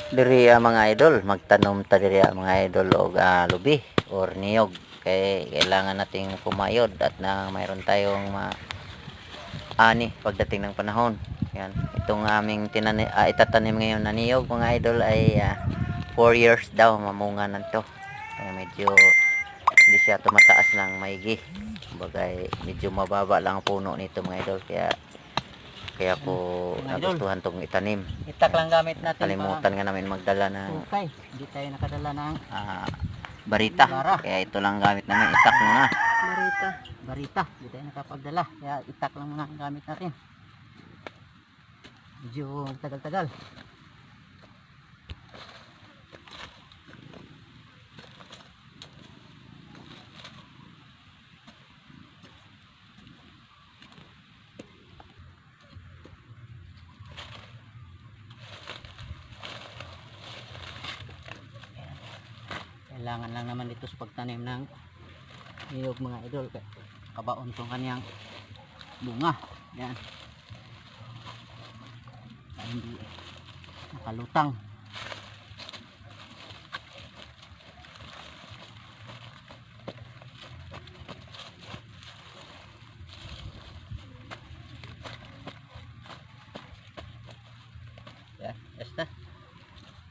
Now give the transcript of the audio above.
Diri mga idol, magtanom ta diri mga idol og lubi or niyog kay kailangan nating pumayod at na mayroon tayong ani pagdating ng panahon. Yan, itong aming itatanim ngayon na niyog mga idol ay 4 years daw mamunga nanto. Kaya medyo hindi siya tumataas ng maigi. Bagay medyo mababa lang ang puno nito mga idol kaya ko nagustuhan tong itanim. Itak lang gamit natin. Kalimutan nga namin magdala ng okay, hindi tayo nakadala ng barita. Kaya ito lang gamit namin, itak muna. Barita, hindi tayo nakapagdala. Kaya itak lang muna ang gamit natin. Medyo tagal-tagal. Kailangan lang naman dito sa pagtanim ng niyog mga idol, kabaon tong kanyang bunga. Yan, hindi nakalutang.